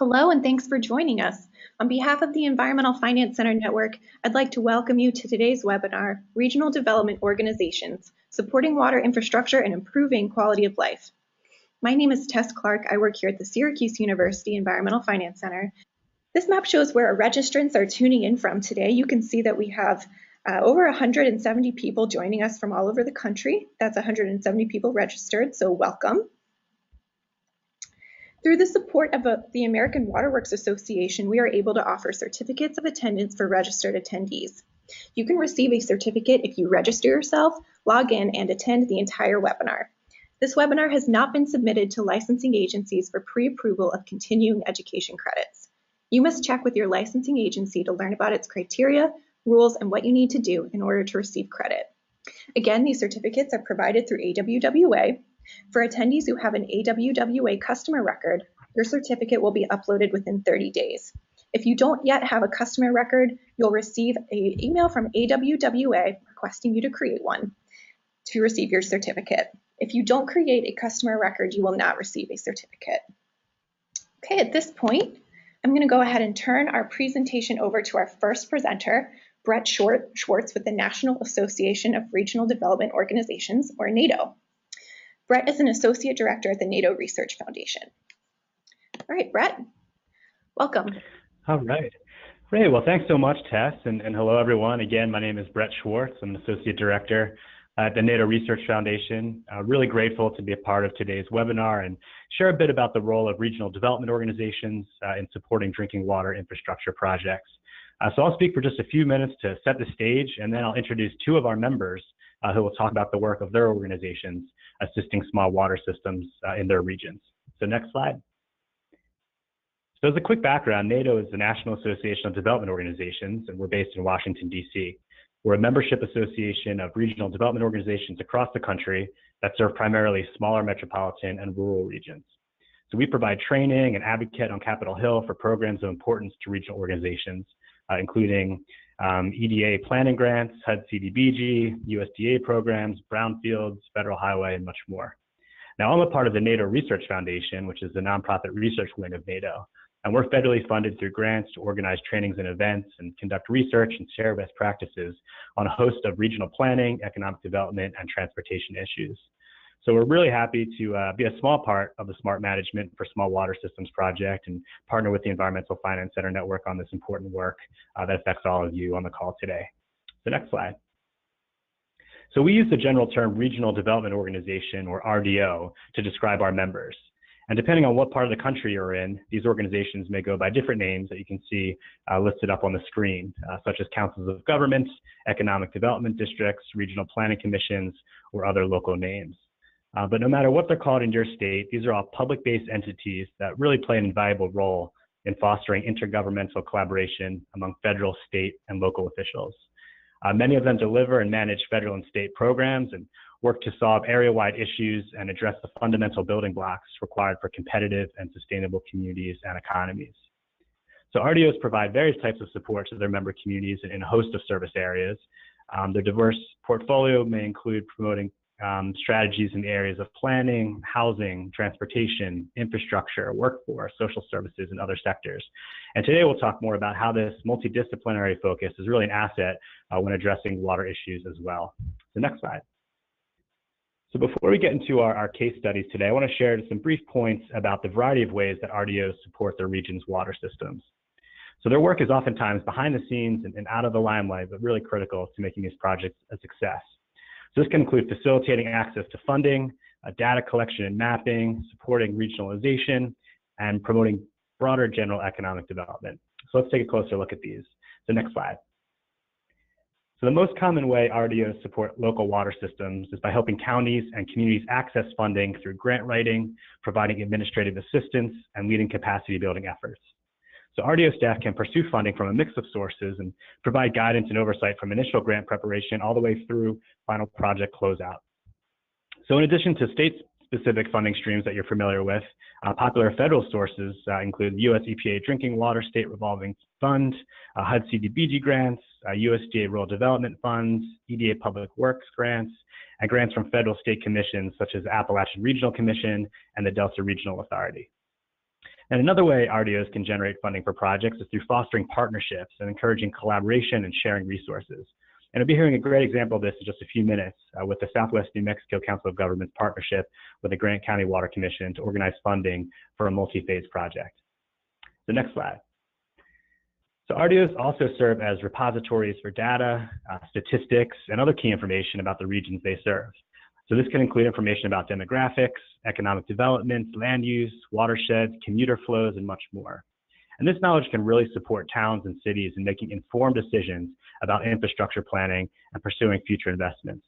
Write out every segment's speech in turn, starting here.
Hello, and thanks for joining us. On behalf of the Environmental Finance Center Network, I'd like to welcome you to today's webinar, Regional Development Organizations, Supporting Water Infrastructure and Improving Quality of Life. My name is Tess Clark. I work here at the Syracuse University Environmental Finance Center. This map shows where our registrants are tuning in from today. You can see that we have over 170 people joining us from all over the country. That's 170 people registered, so welcome. Through the support of the American Waterworks Association, we are able to offer certificates of attendance for registered attendees. You can receive a certificate if you register yourself, log in, and attend the entire webinar. This webinar has not been submitted to licensing agencies for pre-approval of continuing education credits. You must check with your licensing agency to learn about its criteria, rules, and what you need to do in order to receive credit. Again, these certificates are provided through AWWA. For attendees who have an AWWA customer record, your certificate will be uploaded within 30 days. If you don't yet have a customer record, you'll receive an email from AWWA requesting you to create one to receive your certificate. If you don't create a customer record, you will not receive a certificate. Okay, at this point, I'm going to go ahead and turn our presentation over to our first presenter, Brett Schwartz with the National Association of Regional Development Organizations, or NATO. Brett is an Associate Director at the NATO Research Foundation. All right, Brett, welcome. All right. Great. Well, thanks so much, Tess, and hello, everyone. Again, my name is Brett Schwartz. I'm an Associate Director at the NATO Research Foundation. Really grateful to be a part of today's webinar and share a bit about the role of regional development organizations in supporting drinking water infrastructure projects. So I'll speak for just a few minutes to set the stage, and then I'll introduce two of our members who will talk about the work of their organizations assisting small water systems in their regions. So next slide. So as a quick background, NATO is the National Association of Development Organizations, and we're based in Washington, D.C. We're a membership association of regional development organizations across the country that serve primarily smaller metropolitan and rural regions. So we provide training and advocate on Capitol Hill for programs of importance to regional organizations, including EDA planning grants, HUD CDBG, USDA programs, brownfields, federal highway, and much more. Now, I'm a part of the NATO Research Foundation, which is the nonprofit research wing of NATO, and we're federally funded through grants to organize trainings and events and conduct research and share best practices on a host of regional planning, economic development, and transportation issues. So we're really happy to be a small part of the Smart Management for Small Water Systems project and partner with the Environmental Finance Center Network on this important work that affects all of you on the call today. The next slide. So we use the general term Regional Development Organization, or RDO, to describe our members. And depending on what part of the country you're in, these organizations may go by different names that you can see listed up on the screen, such as councils of government, economic development districts, regional planning commissions, or other local names. But no matter what they're called in your state, these are all public-based entities that really play an invaluable role in fostering intergovernmental collaboration among federal, state, and local officials. Many of them deliver and manage federal and state programs and work to solve area-wide issues and address the fundamental building blocks required for competitive and sustainable communities and economies. So RDOs provide various types of support to their member communities in a host of service areas. Their diverse portfolio may include promoting strategies in the areas of planning, housing, transportation, infrastructure, workforce, social services, and other sectors. And today we'll talk more about how this multidisciplinary focus is really an asset when addressing water issues as well. The next slide. So before we get into our case studies today, I want to share some brief points about the variety of ways that RDOs support their region's water systems. So their work is oftentimes behind the scenes and out of the limelight, but really critical to making these projects a success. So this can include facilitating access to funding, data collection and mapping, supporting regionalization, and promoting broader general economic development. So let's take a closer look at these. So next slide. So the most common way RDOs support local water systems is by helping counties and communities access funding through grant writing, providing administrative assistance, and leading capacity building efforts. So RDO staff can pursue funding from a mix of sources and provide guidance and oversight from initial grant preparation all the way through final project closeout. So in addition to state-specific funding streams that you're familiar with, popular federal sources include US EPA Drinking Water State Revolving Fund, HUD CDBG grants, USDA Rural Development Funds, EDA Public Works grants, and grants from federal state commissions such as Appalachian Regional Commission and the Delta Regional Authority. And another way RDOs can generate funding for projects is through fostering partnerships and encouraging collaboration and sharing resources. And we'll be hearing a great example of this in just a few minutes with the Southwest New Mexico Council of Governments partnership with the Grant County Water Commission to organize funding for a multi-phase project. The next slide. So RDOs also serve as repositories for data, statistics, and other key information about the regions they serve. So this can include information about demographics, economic development, land use, watersheds, commuter flows, and much more. And this knowledge can really support towns and cities in making informed decisions about infrastructure planning and pursuing future investments.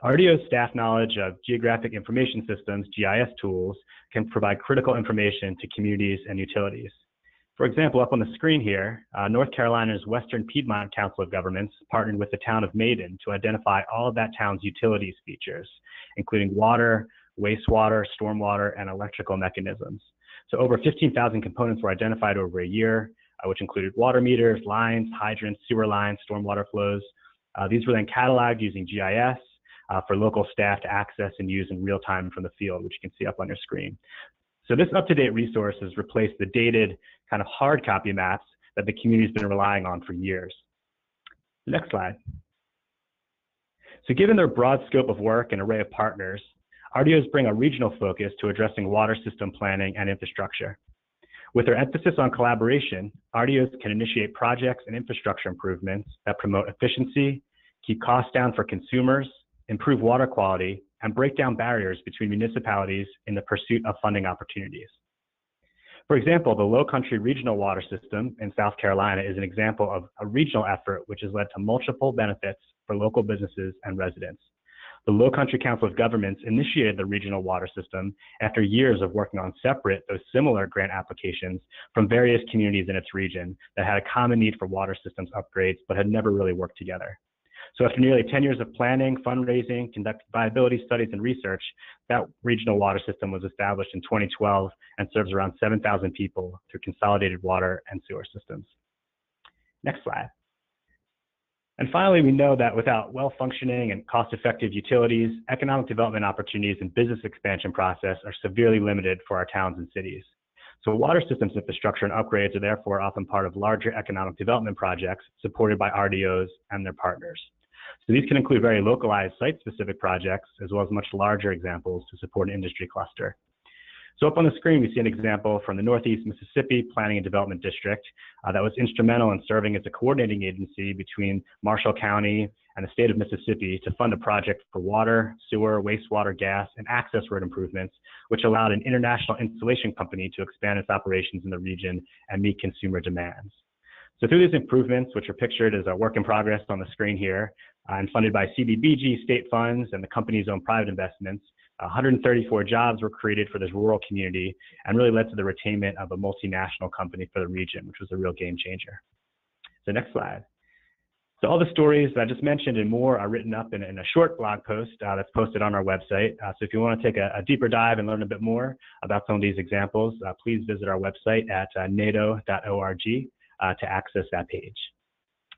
RDO's staff knowledge of geographic information systems, GIS tools, can provide critical information to communities and utilities. For example, up on the screen here, North Carolina's Western Piedmont Council of Governments partnered with the town of Maiden to identify all of that town's utilities features, including water, wastewater, stormwater, and electrical mechanisms. So over 15,000 components were identified over a year, which included water meters, lines, hydrants, sewer lines, stormwater flows. These were then cataloged using GIS for local staff to access and use in real time from the field, which you can see up on your screen. So this up-to-date resource has replaced the dated kind of hard copy maps that the community's been relying on for years. Next slide. So given their broad scope of work and array of partners, RDOs bring a regional focus to addressing water system planning and infrastructure. With their emphasis on collaboration, RDOs can initiate projects and infrastructure improvements that promote efficiency, keep costs down for consumers, improve water quality, and break down barriers between municipalities in the pursuit of funding opportunities. For example, the Low Country Regional Water System in South Carolina is an example of a regional effort which has led to multiple benefits for local businesses and residents. The Low Country Council of Governments initiated the regional water system after years of working on separate, though similar grant applications from various communities in its region that had a common need for water systems upgrades, but had never really worked together. So after nearly 10 years of planning, fundraising, conducting viability studies, and research, that regional water system was established in 2012 and serves around 7,000 people through consolidated water and sewer systems. Next slide. And finally, we know that without well-functioning and cost-effective utilities, economic development opportunities and business expansion process are severely limited for our towns and cities. So water systems infrastructure and upgrades are therefore often part of larger economic development projects supported by RDOs and their partners. So these can include very localized site-specific projects, as well as much larger examples to support an industry cluster. So up on the screen, we see an example from the Northeast Mississippi Planning and Development District that was instrumental in serving as a coordinating agency between Marshall County and the state of Mississippi to fund a project for water, sewer, wastewater, gas, and access road improvements, which allowed an international installation company to expand its operations in the region and meet consumer demands. So through these improvements, which are pictured as a work in progress on the screen here, and funded by CDBG state funds and the company's own private investments, 134 jobs were created for this rural community and really led to the retainment of a multinational company for the region, which was a real game changer. So next slide. So all the stories that I just mentioned and more are written up in a short blog post that's posted on our website. So if you want to take a deeper dive and learn a bit more about some of these examples, please visit our website at nato.org to access that page.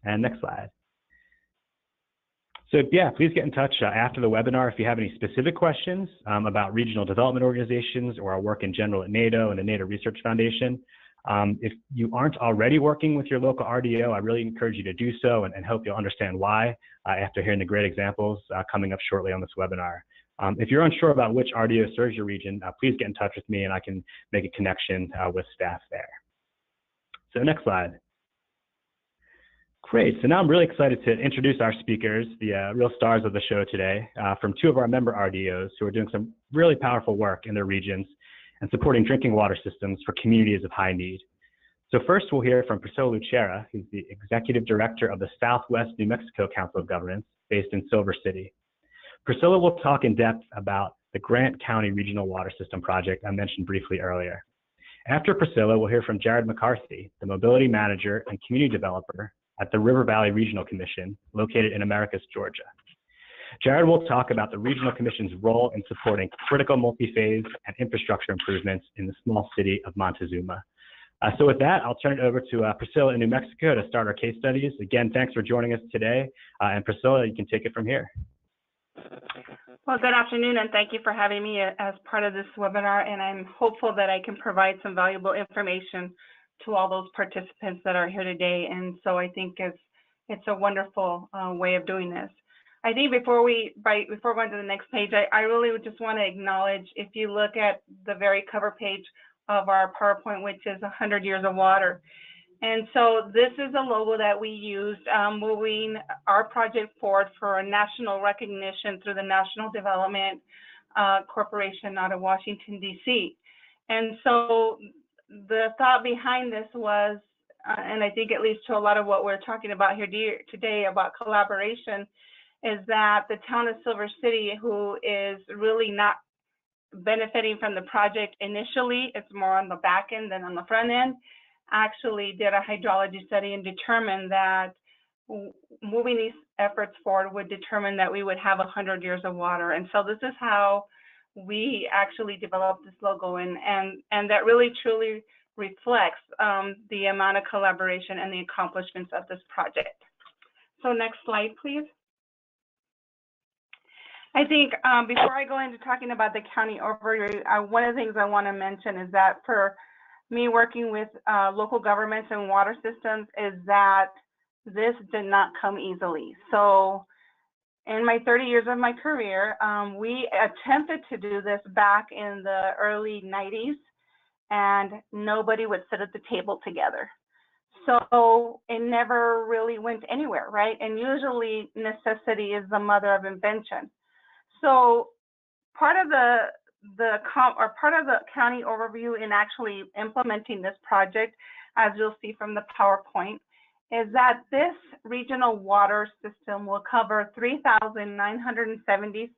And next slide. So yeah, please get in touch after the webinar if you have any specific questions about regional development organizations or our work in general at NATO and the NATO Research Foundation. If you aren't already working with your local RDO, I really encourage you to do so and hope you'll understand why after hearing the great examples coming up shortly on this webinar. If you're unsure about which RDO serves your region, please get in touch with me and I can make a connection with staff there. So next slide. Great, so now I'm really excited to introduce our speakers, the real stars of the show today, from two of our member RDOs who are doing some really powerful work in their regions and supporting drinking water systems for communities of high need. So first we'll hear from Priscilla Lucera, who's the Executive Director of the Southwest New Mexico Council of Governments based in Silver City. Priscilla will talk in depth about the Grant County Regional Water System project I mentioned briefly earlier. After Priscilla, we'll hear from Jared McCarthy, the Mobility Manager and Community Developer at the River Valley Regional Commission, located in Americus, Georgia. Jared will talk about the Regional Commission's role in supporting critical multi-phase and infrastructure improvements in the small city of Montezuma. So with that, I'll turn it over to Priscilla in New Mexico to start our case studies. Again, thanks for joining us today. And Priscilla, you can take it from here. Well, good afternoon, and thank you for having me as part of this webinar, and I'm hopeful that I can provide some valuable information to all those participants that are here today. And so I think it's a wonderful way of doing this. I think before we go on to the next page, I really would just want to acknowledge, if you look at the very cover page of our PowerPoint, which is 100 Years of Water. And so this is a logo that we used moving our project forward for a national recognition through the National Development Corporation out of Washington, D.C. And so the thought behind this was, and I think it leads to a lot of what we're talking about here today about collaboration, is that the town of Silver City, who is really not benefiting from the project initially, it's more on the back end than on the front end, actually did a hydrology study and determined that moving these efforts forward would determine that we would have 100 years of water. And so this is how we actually developed this logo, and that really truly reflects the amount of collaboration and the accomplishments of this project. So next slide, please. I think before I go into talking about the county overview, one of the things I want to mention is that for me working with local governments and water systems is that this did not come easily. So in my 30 years of my career, we attempted to do this back in the early 90s, and nobody would sit at the table together. So it never really went anywhere, right? And usually necessity is the mother of invention. So part of the county overview in actually implementing this project, as you'll see from the PowerPoint, is that this regional water system will cover 3,970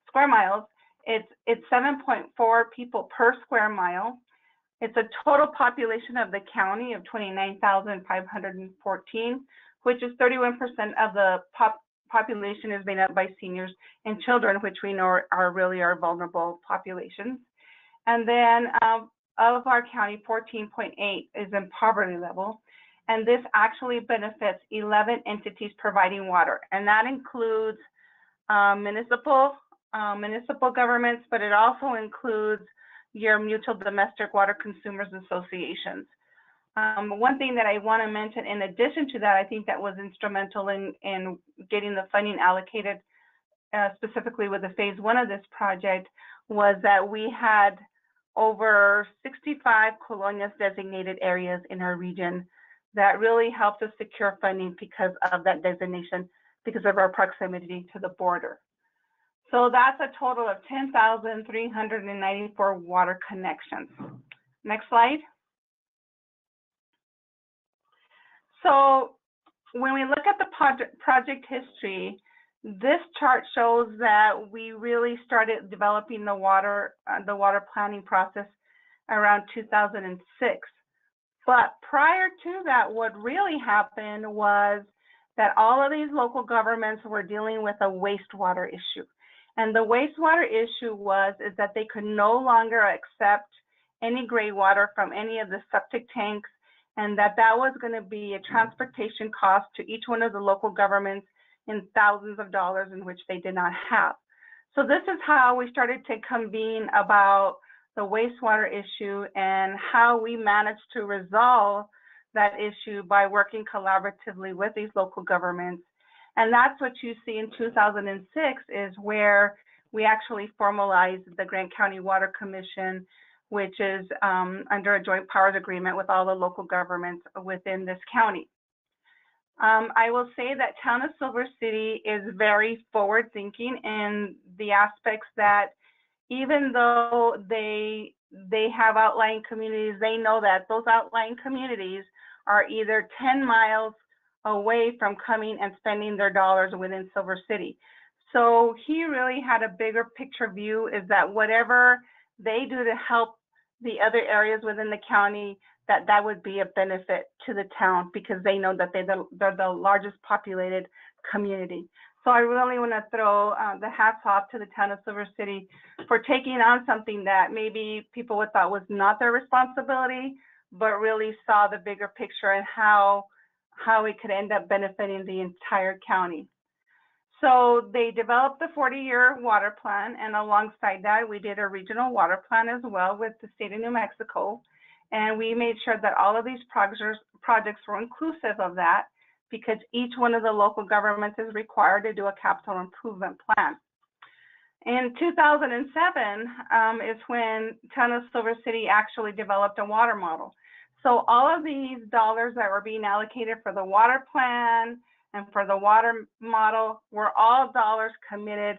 square miles. It's 7.4 people per square mile. It's a total population of the county of 29,514, which is 31% of the population is made up by seniors and children, which we know are really our vulnerable populations. And then of our county, 14.8 is in poverty level. And this actually benefits 11 entities providing water. And that includes municipal governments, but it also includes your mutual domestic water consumers associations. One thing that I want to mention in addition to that, I think that was instrumental in getting the funding allocated, specifically with the phase 1 of this project, was that we had over 65 colonias designated areas in our region that really helped us secure funding because of that designation, because of our proximity to the border. So that's a total of 10,394 water connections. Next slide. So when we look at the project history, this chart shows that we really started developing the water planning process around 2006. But prior to that, what really happened was that all of these local governments were dealing with a wastewater issue. And the wastewater issue is that they could no longer accept any gray water from any of the septic tanks, and that was going to be a transportation cost to each one of the local governments in thousands of dollars, in which they did not have. So this is how we started to convene about the wastewater issue and how we managed to resolve that issue by working collaboratively with these local governments. And that's what you see in 2006 is where we actually formalized the Grant County Water Commission, which is under a joint powers agreement with all the local governments within this county. I will say that town of Silver City is very forward thinking in the aspects that even though they have outlying communities, they know that those outlying communities are either 10 miles away from coming and spending their dollars within Silver City. So he really had a bigger picture view, is that whatever they do to help the other areas within the county, that would be a benefit to the town, because they know that they're the largest populated community. So I really want to throw the hats off to the town of Silver City for taking on something that maybe people would thought was not their responsibility, but really saw the bigger picture and how it could end up benefiting the entire county. So they developed the 40-year water plan, and alongside that, we did a regional water plan as well with the state of New Mexico. And we made sure that all of these projects were inclusive of that, because each one of the local governments is required to do a capital improvement plan. In 2007 is when Town of Silver City actually developed a water model. So all of these dollars that were being allocated for the water plan and for the water model were all dollars committed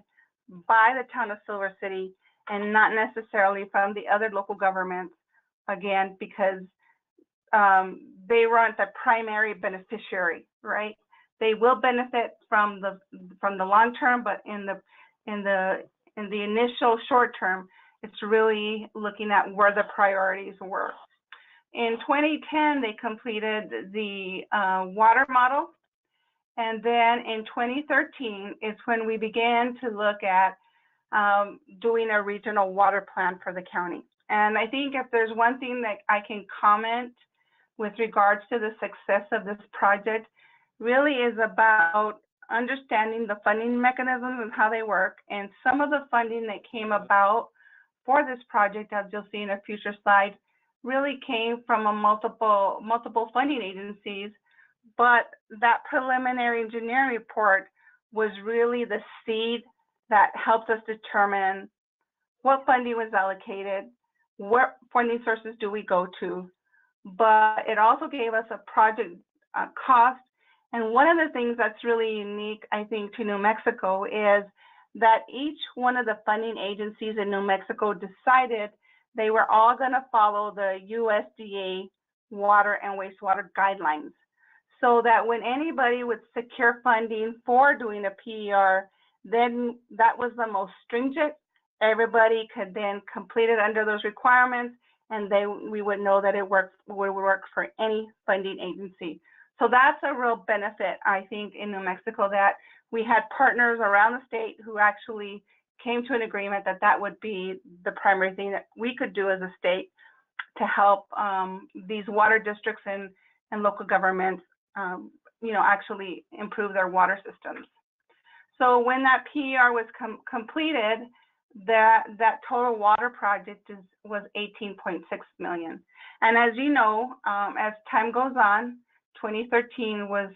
by the Town of Silver City and not necessarily from the other local governments, again, because they weren't the primary beneficiary, right? They will benefit from the long term, but in the initial short term, it's really looking at where the priorities were. In 2010, they completed the water model. And then in 2013 is when we began to look at doing a regional water plan for the county. And I think if there's one thing that I can comment with regards to the success of this project, really is about understanding the funding mechanisms and how they work. And some of the funding that came about for this project, as you'll see in a future slide, really came from a multiple funding agencies. But that preliminary engineering report was really the seed that helped us determine what funding was allocated, what funding sources do we go to, but it also gave us a project cost. And one of the things that's really unique, I think, to New Mexico is that each one of the funding agencies in New Mexico decided they were all going to follow the USDA water and wastewater guidelines, so that when anybody would secure funding for doing a PER, then that was the most stringent. Everybody could then complete it under those requirements, and we would know that it would work for any funding agency. So that's a real benefit, I think, in New Mexico, that we had partners around the state who actually came to an agreement that that would be the primary thing that we could do as a state to help these water districts and local governments actually improve their water systems. So when that PER was completed, that total water project was $18.6 million. And as you know, as time goes on, 2013 was,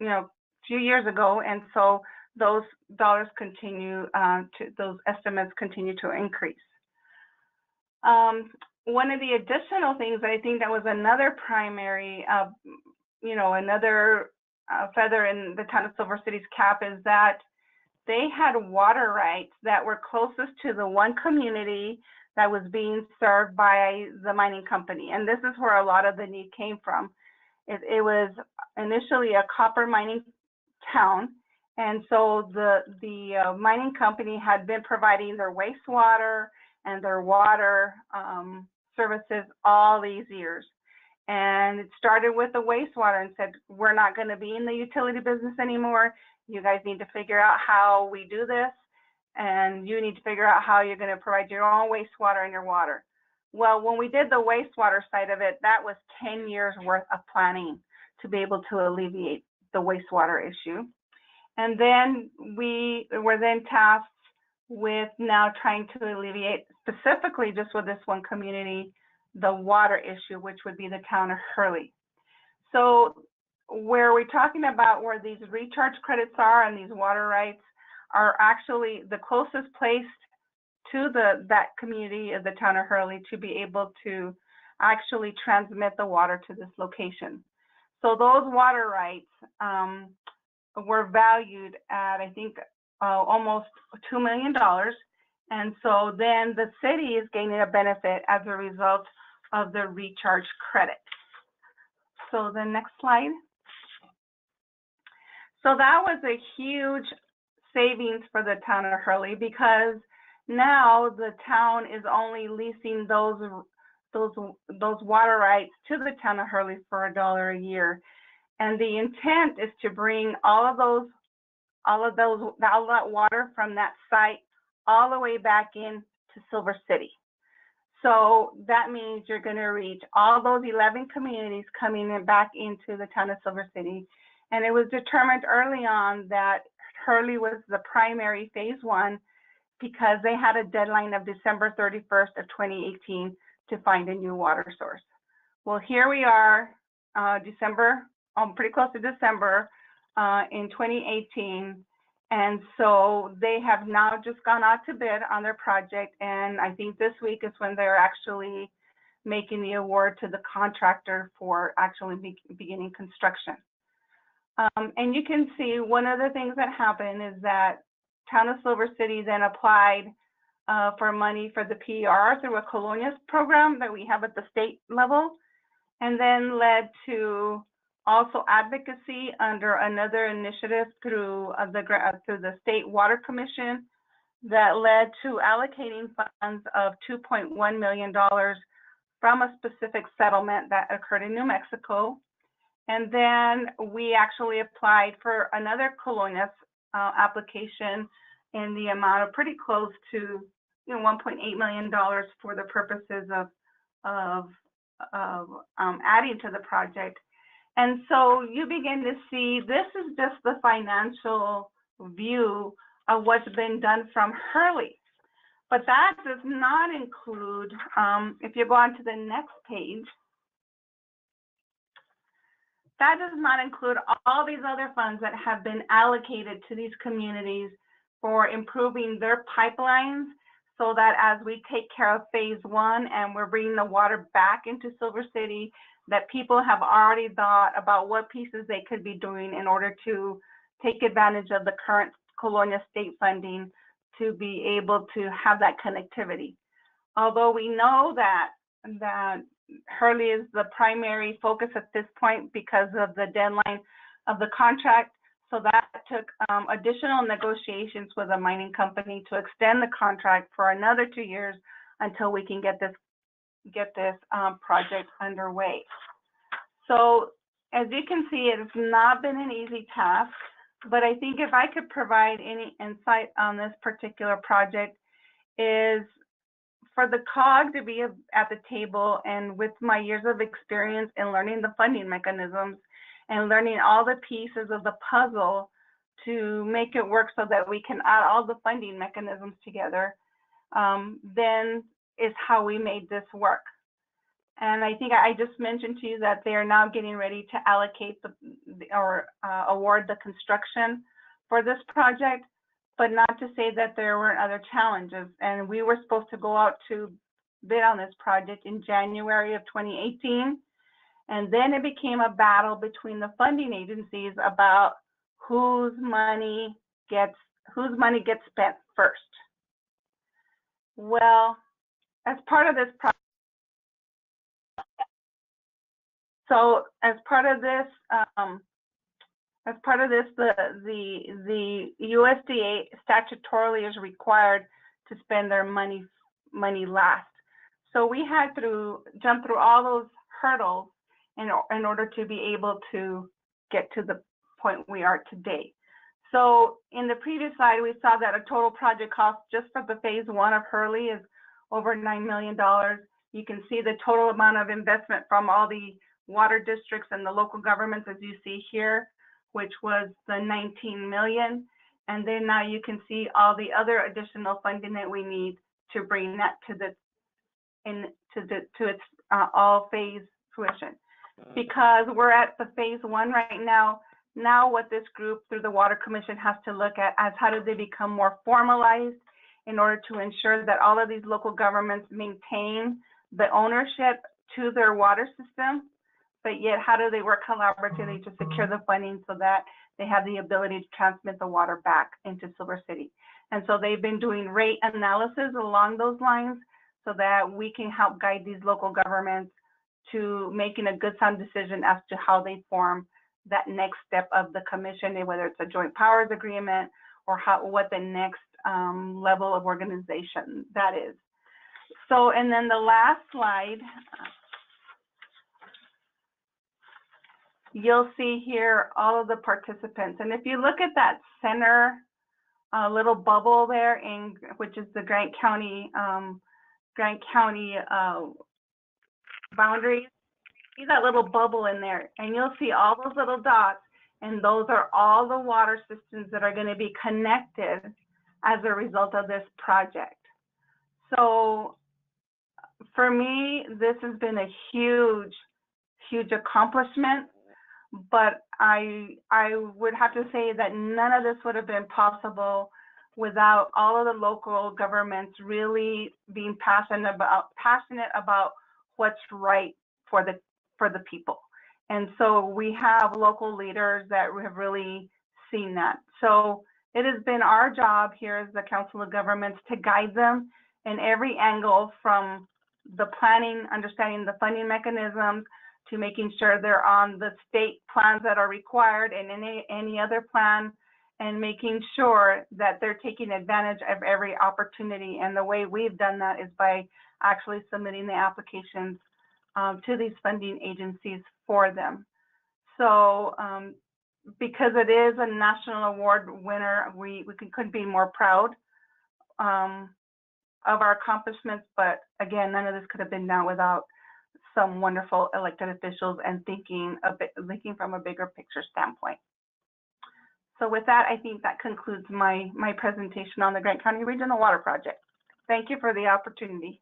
a few years ago, and so those dollars those estimates continue to increase. One of the additional things I think that was another primary, another feather in the Town of Silver City's cap is that they had water rights that were closest to the one community that was being served by the mining company. And this is where a lot of the need came from. It was initially a copper mining town. And so the mining company had been providing their wastewater and their water services all these years. And it started with the wastewater and said, we're not going to be in the utility business anymore. You guys need to figure out how we do this. And you need to figure out how you're going to provide your own wastewater and your water. Well, when we did the wastewater side of it, that was 10 years worth of planning to be able to alleviate the wastewater issue. And then we were then tasked with now trying to alleviate, specifically just with this one community, the water issue, which would be the town of Hurley. So where we're talking about where these recharge credits are and these water rights are actually the closest place to that community of the town of Hurley to be able to actually transmit the water to this location. So those water rights were valued at, I think, almost $2 million. And so then the city is gaining a benefit as a result of the recharge credit. So the next slide. So that was a huge savings for the town of Hurley, because now the town is only leasing those water rights to the town of Hurley for $1 a year. And the intent is to bring all of that water from that site all the way back in to Silver City. So that means you're going to reach all those 11 communities coming back into the town of Silver City. And it was determined early on that Hurley was the primary phase one because they had a deadline of December 31st of 2018 to find a new water source. Well, here we are, December, pretty close to December in 2018. And so they have now just gone out to bid on their project. And I think this week is when they're actually making the award to the contractor for actually beginning construction. And you can see one of the things that happened is that Town of Silver City then applied for money for the PER through a Colonias program that we have at the state level, and then led to also advocacy under another initiative through the State Water Commission that led to allocating funds of $2.1 million from a specific settlement that occurred in New Mexico. And then we actually applied for another Colonias application in the amount of pretty close to $1.8 million for the purposes of adding to the project. And so you begin to see this is just the financial view of what's been done from Hurley. But that does not include, if you go on to the next page, that does not include all these other funds that have been allocated to these communities for improving their pipelines so that as we take care of phase one and we're bringing the water back into Silver City, that people have already thought about what pieces they could be doing in order to take advantage of the current Colonia state funding to be able to have that connectivity. Although we know that Hurley is the primary focus at this point because of the deadline of the contract. So that took additional negotiations with a mining company to extend the contract for another 2 years until we can get this project underway. So as you can see, it has not been an easy task, but I think if I could provide any insight on this particular project is for the COG to be at the table, and with my years of experience in learning the funding mechanisms and learning all the pieces of the puzzle to make it work so that we can add all the funding mechanisms together, then is how we made this work. And I think I just mentioned to you that they are now getting ready to allocate award the construction for this project, but not to say that there weren't other challenges. And we were supposed to go out to bid on this project in January of 2018. And then it became a battle between the funding agencies about whose money gets spent first. Well, as part of this project, the USDA statutorily is required to spend their money last. So we had to jump through all those hurdles in order to be able to get to the point we are today. So in the previous slide, we saw that a total project cost just for the phase one of Hurley is over $9 million. You can see the total amount of investment from all the water districts and the local governments, as you see here, which was the 19 million. And then now you can see all the other additional funding that we need to bring that to its all phase fruition. Because we're at the phase one right now, what this group through the Water Commission has to look at is how do they become more formalized in order to ensure that all of these local governments maintain the ownership to their water system, but yet how do they work collaboratively to secure the funding so that they have the ability to transmit the water back into Silver City. And so they've been doing rate analysis along those lines so that we can help guide these local governments to making a good sound decision as to how they form that next step of the commission, whether it's a joint powers agreement or what the next level of organization that is. So, and then the last slide, you'll see here all of the participants. And if you look at that center little bubble there, which is the Grant County boundaries, see that little bubble in there, and you'll see all those little dots. And those are all the water systems that are going to be connected as a result of this project. So for me, this has been a huge, huge accomplishment, but I would have to say that none of this would have been possible without all of the local governments really being passionate about what's right for the people. And so we have local leaders that have really seen that. So it has been our job here as the Council of Governments to guide them in every angle, from the planning, understanding the funding mechanisms, to making sure they're on the state plans that are required and any other plan, and making sure that they're taking advantage of every opportunity. And the way we've done that is by actually submitting the applications to these funding agencies for them. So because it is a national award winner, we couldn't be more proud of our accomplishments. But again, none of this could have been done without some wonderful elected officials and thinking from a bigger picture standpoint. So with that, I think that concludes my presentation on the Grant County Regional Water Project. Thank you for the opportunity.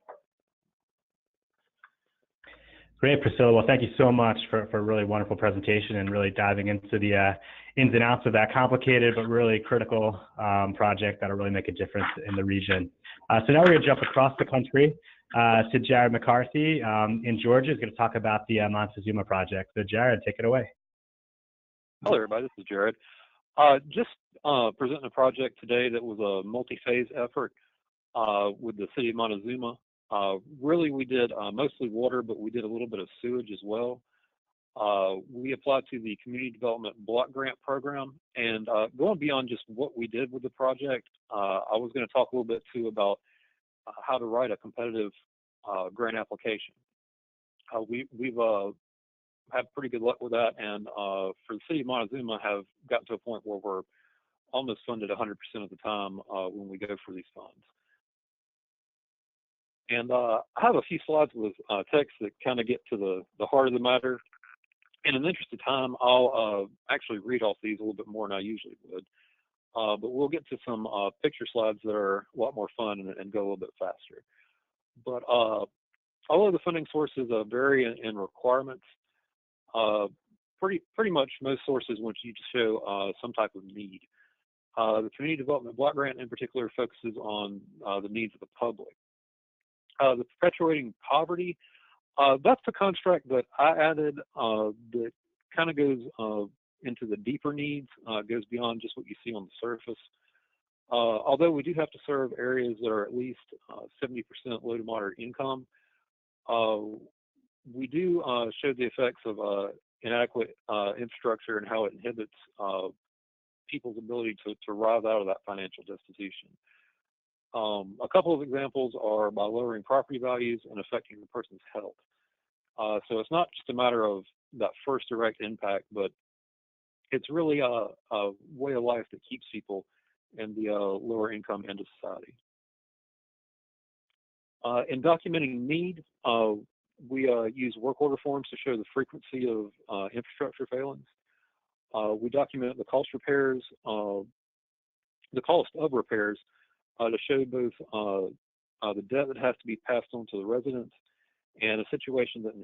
Great, Priscilla. Well, thank you so much for a really wonderful presentation and really diving into the ins and outs of that complicated but really critical project that'll really make a difference in the region. So now we're going to jump across the country to Jared McCarthy in Georgia. Is going to talk about the Montezuma project. So Jared, take it away. Hello, everybody. This is Jared. Just presenting a project today that was a multi-phase effort with the city of Montezuma. Really, we did mostly water, but we did a little bit of sewage as well. We applied to the Community Development Block Grant Program, and going beyond just what we did with the project, I was going to talk a little bit too about how to write a competitive grant application. We've had pretty good luck with that, and for the city of Montezuma have gotten to a point where we're almost funded 100% of the time when we go for these funds. And I have a few slides with text that kind of get to the heart of the matter. In the interest of time, I'll actually read off these a little bit more than I usually would. But we'll get to some picture slides that are a lot more fun and go a little bit faster. But although the funding sources vary in requirements, pretty much most sources want you to show some type of need. The Community Development Block Grant in particular focuses on the needs of the public. The perpetuating poverty, that's the construct that I added that kind of goes into the deeper needs, goes beyond just what you see on the surface. Although we do have to serve areas that are at least 70% low to moderate income, we do show the effects of inadequate infrastructure and how it inhibits people's ability to rise out of that financial destitution. A couple of examples are by lowering property values and affecting the person's health. So it's not just a matter of that first direct impact, but it's really a way of life that keeps people in the lower income end of society. In documenting need, we use work order forms to show the frequency of infrastructure failings. We document the cost repairs, the cost of repairs to show both the debt that has to be passed on to the residents and a situation that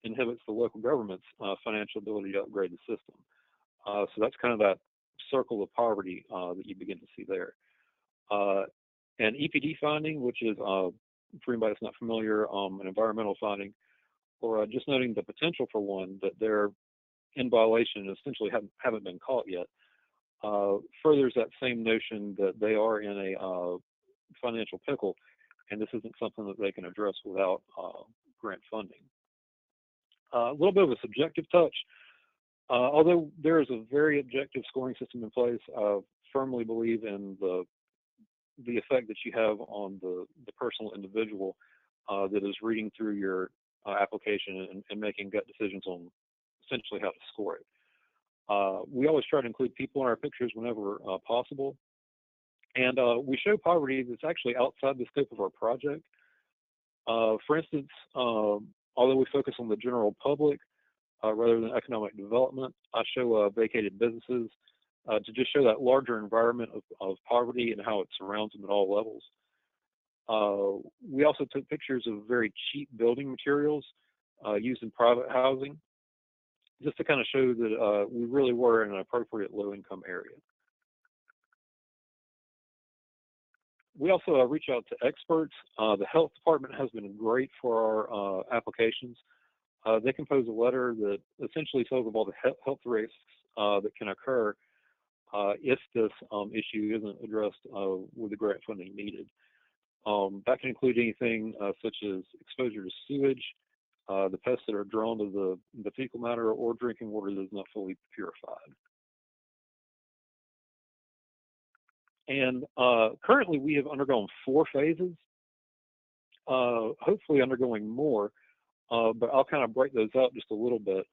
inhibits the local government's financial ability to upgrade the system. So that's kind of that circle of poverty that you begin to see there. And EPD finding, which is, for anybody that's not familiar, an environmental finding, or just noting the potential for one, that they're in violation and essentially haven't been caught yet, furthers that same notion that they are in a financial pickle, and this isn't something that they can address without grant funding. A little bit of a subjective touch. Although there is a very objective scoring system in place, I firmly believe in the effect that you have on the personal individual that is reading through your application and making gut decisions on essentially how to score it. We always try to include people in our pictures whenever possible. And we show poverty that's actually outside the scope of our project. For instance, although we focus on the general public, rather than economic development. I show vacated businesses to just show that larger environment of poverty and how it surrounds them at all levels. We also took pictures of very cheap building materials used in private housing, just to kind of show that we really were in an appropriate low-income area. We also reach out to experts. The health department has been great for our applications. They compose a letter that essentially tells of all the health risks that can occur if this issue isn't addressed with the grant funding needed. That can include anything such as exposure to sewage, the pests that are drawn to the fecal matter, or drinking water that is not fully purified. And currently we have undergone 4 phases, hopefully undergoing more, but I'll kind of break those up just a little bit.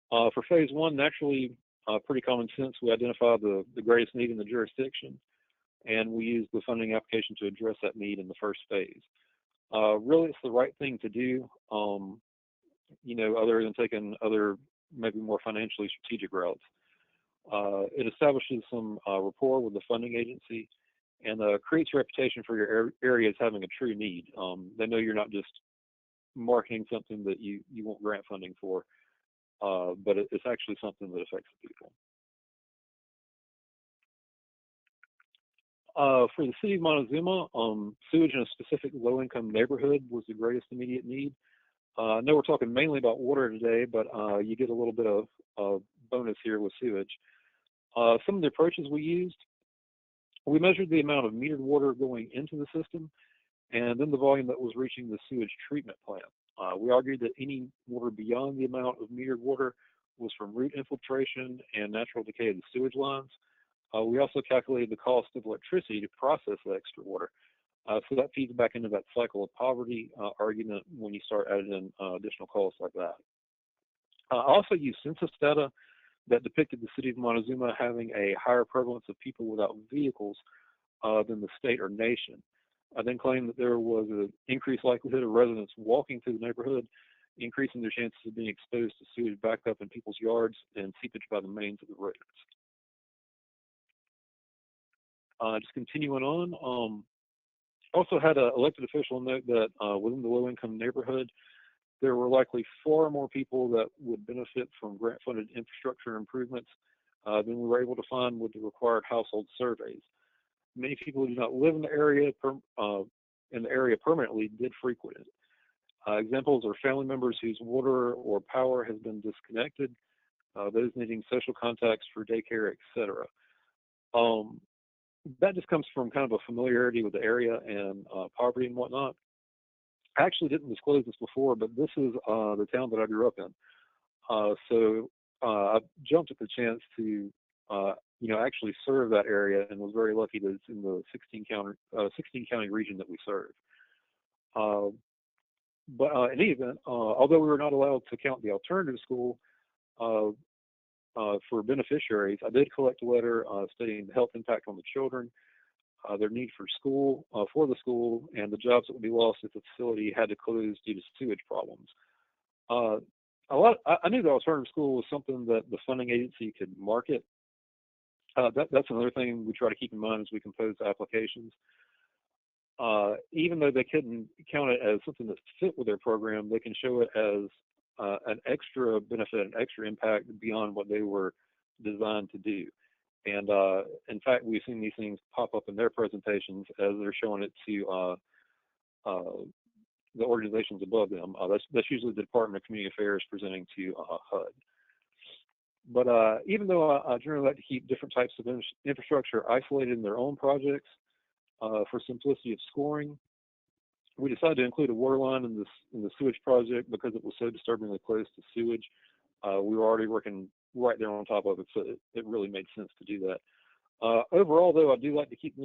For phase 1, naturally, pretty common sense, we identify the greatest need in the jurisdiction, and we use the funding application to address that need in the first phase. Really, it's the right thing to do, you know, other than taking other, maybe more financially strategic routes. It establishes some rapport with the funding agency and creates a reputation for your area as having a true need. They know you're not just marketing something that you want grant funding for, but it's actually something that affects the people. For the city of Montezuma, sewage in a specific low-income neighborhood was the greatest immediate need. I know we're talking mainly about water today, but you get a little bit of bonus here with sewage. Some of the approaches we used, we measured the amount of metered water going into the system and then the volume that was reaching the sewage treatment plant. We argued that any water beyond the amount of metered water was from root infiltration and natural decay of the sewage lines. We also calculated the cost of electricity to process the extra water. So that feeds back into that cycle of poverty argument when you start adding in additional costs like that. I also used census data that depicted the city of Montezuma having a higher prevalence of people without vehicles than the state or nation. I then claimed that there was an increased likelihood of residents walking through the neighborhood, increasing their chances of being exposed to sewage backup in people's yards and seepage by the mains of the roads. Just continuing on, also had an elected official note that within the low-income neighborhood, there were likely far more people that would benefit from grant-funded infrastructure improvements than we were able to find with the required household surveys. Many people who do not live in the area permanently did frequent it. Examples are family members whose water or power has been disconnected, those needing social contacts for daycare, etc. That just comes from kind of a familiarity with the area and poverty and whatnot. I actually didn't disclose this before, but this is the town that I grew up in. So I jumped at the chance to, actually serve that area, and was very lucky that it's in the 16 county region that we serve. But in any event, although we were not allowed to count the alternative school for beneficiaries, I did collect a letter stating the health impact on the children, their need for the school, and the jobs that would be lost if the facility had to close due to sewage problems. I knew the alternative school was something that the funding agency could market. That's another thing we try to keep in mind as we compose applications. Even though they couldn't count it as something that fit with their program, they can show it as an extra benefit, an extra impact beyond what they were designed to do. And in fact, we've seen these things pop up in their presentations as they're showing it to the organizations above them. That's usually the Department of Community Affairs presenting to HUD. But even though I generally like to keep different types of infrastructure isolated in their own projects for simplicity of scoring, we decided to include a water line in the sewage project because it was so disturbingly close to sewage. We were already working right there on top of it, so it really made sense to do that. Overall, though, I do like to keep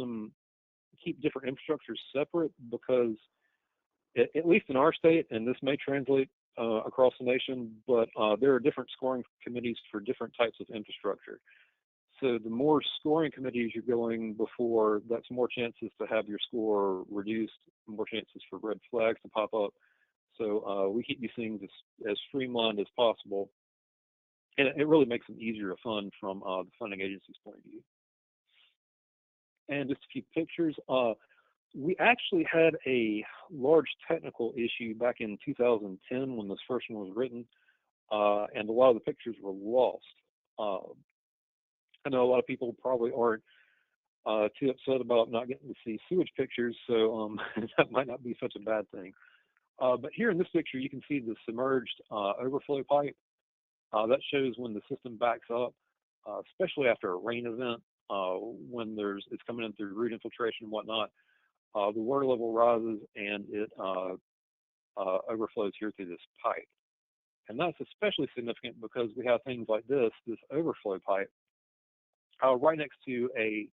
different infrastructures separate because, at least in our state, and this may translate across the nation, but there are different scoring committees for different types of infrastructure. So the more scoring committees you're going before, that's more chances to have your score reduced, more chances for red flags to pop up. So we keep these things as streamlined as possible and it really makes them easier to fund from the funding agency's point of view. And just a few pictures. We actually had a large technical issue back in 2010 when this first one was written, and a lot of the pictures were lost. I know a lot of people probably aren't too upset about not getting to see sewage pictures, so that might not be such a bad thing. But here in this picture, you can see the submerged overflow pipe. That shows when the system backs up, especially after a rain event, when it's coming in through root infiltration and whatnot. The water level rises and it overflows here through this pipe. And that's especially significant because we have things like this overflow pipe, right next to a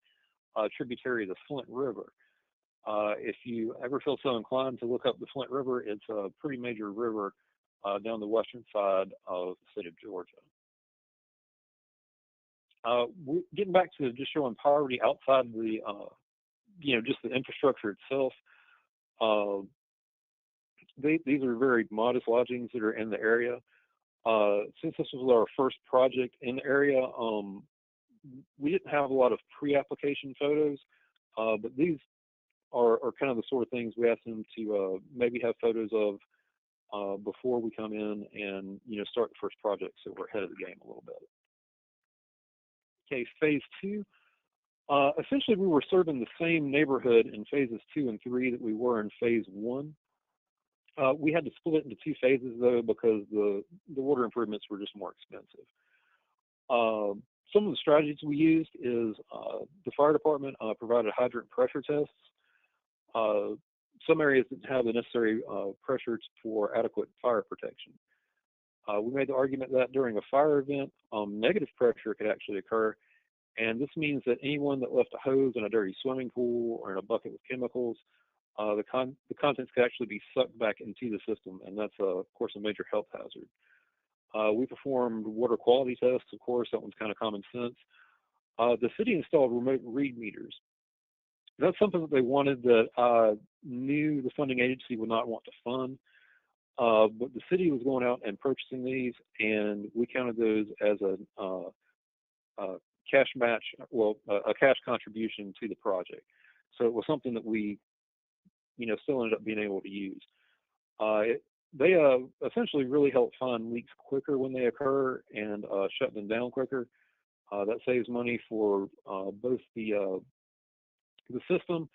tributary of the Flint River. If you ever feel so inclined to look up the Flint River, it's a pretty major river down the western side of the state of Georgia. Getting back to just showing poverty outside the, just the infrastructure itself. These are very modest lodgings that are in the area. Since this was our first project in the area, we didn't have a lot of pre-application photos, but these are kind of the sort of things we ask them to maybe have photos of before we come in and start the first project, so we're ahead of the game a little bit. Okay, phase 2. Essentially, we were serving the same neighborhood in phases 2 and 3 that we were in phase 1. We had to split it into 2 phases though because the water improvements were just more expensive. Some of the strategies we used is the fire department provided hydrant pressure tests. Some areas didn't have the necessary pressure for adequate fire protection. We made the argument that during a fire event, negative pressure could actually occur, and this means that anyone that left a hose in a dirty swimming pool or in a bucket with chemicals, the contents could actually be sucked back into the system, and that's, of course, a major health hazard. We performed water quality tests, of course, that one's kind of common sense. The city installed remote read meters. That's something that they wanted that I knew the funding agency would not want to fund, but the city was going out and purchasing these, and we counted those as a cash match, a cash contribution to the project. So it was something that we, still ended up being able to use. They essentially really help find leaks quicker when they occur and shut them down quicker. That saves money for both the system,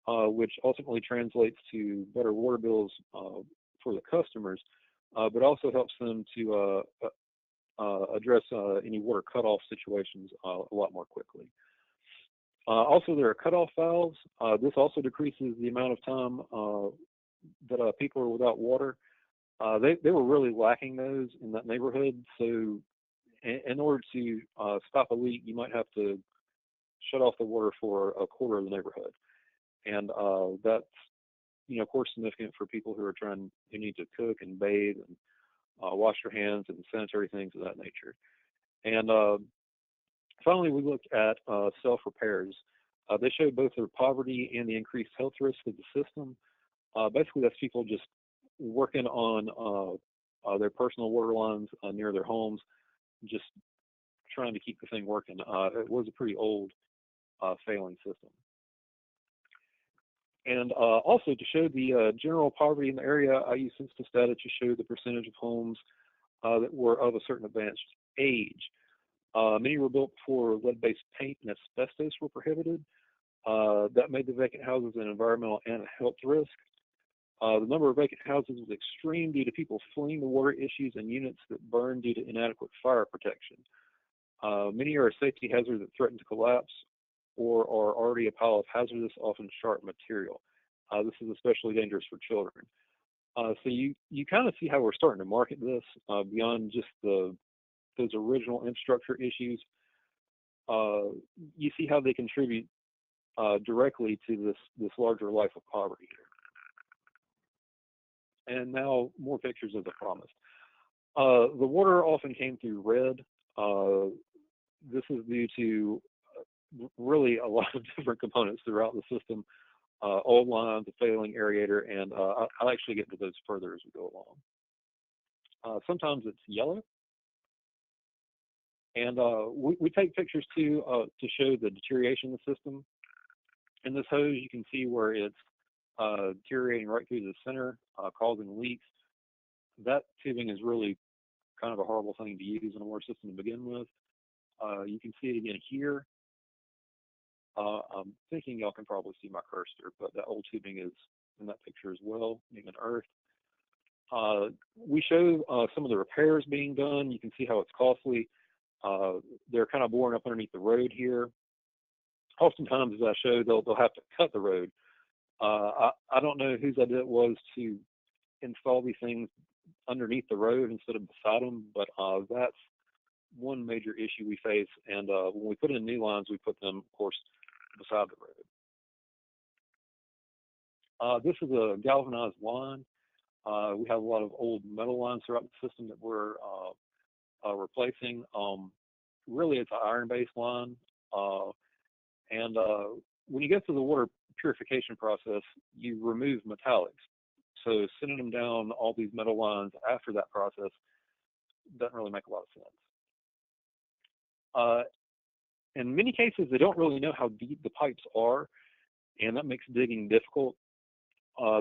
which ultimately translates to better water bills for the customers, but also helps them to address any water cutoff situations a lot more quickly. Also, there are cutoff valves. This also decreases the amount of time that people are without water. They were really lacking those in that neighborhood, so in order to stop a leak, you might have to shut off the water for a quarter of the neighborhood. And that's, of course, significant for people who need to cook and bathe and wash their hands and sanitary things of that nature. And finally, we looked at self-repairs. They showed both their poverty and the increased health risk of the system. Basically, that's people just working on their personal water lines near their homes, just trying to keep the thing working. It was a pretty old failing system. And also to show the general poverty in the area, I used census data to show the percentage of homes that were of a certain advanced age. Many were built before lead-based paint and asbestos were prohibited. That made the vacant houses an environmental and a health risk. The number of vacant houses was extreme due to people fleeing the water issues and units that burned due to inadequate fire protection. Many are a safety hazard that threaten to collapse or are already a pile of hazardous, often sharp material. This is especially dangerous for children. So you kind of see how we're starting to market this beyond just those original infrastructure issues. You see how they contribute directly to this larger life of poverty here. And now more pictures as I promised. The water often came through red. This is due to really a lot of different components throughout the system, old lines, a failing aerator, and I'll actually get into those further as we go along. Sometimes it's yellow. And we take pictures too to show the deterioration of the system. In this hose, you can see where it's deteriorating right through the center, causing leaks. That tubing is really kind of a horrible thing to use in a water system to begin with. You can see it again here. I'm thinking y'all can probably see my cursor, but that old tubing is in that picture as well, being unearthed. We show some of the repairs being done. You can see how it's costly. They're kind of boring up underneath the road here. Oftentimes, as I show, they'll have to cut the road. I don't know whose idea it was to install these things underneath the road instead of beside them, but that's one major issue we face. And when we put in new lines, we put them, of course, beside the road. This is a galvanized line. We have a lot of old metal lines throughout the system that we're replacing. Really, it's an iron-based line. And when you get to the water purification process, you remove metallics. So sending them down all these metal lines after that process doesn't really make a lot of sense. In many cases, they don't really know how deep the pipes are, and that makes digging difficult.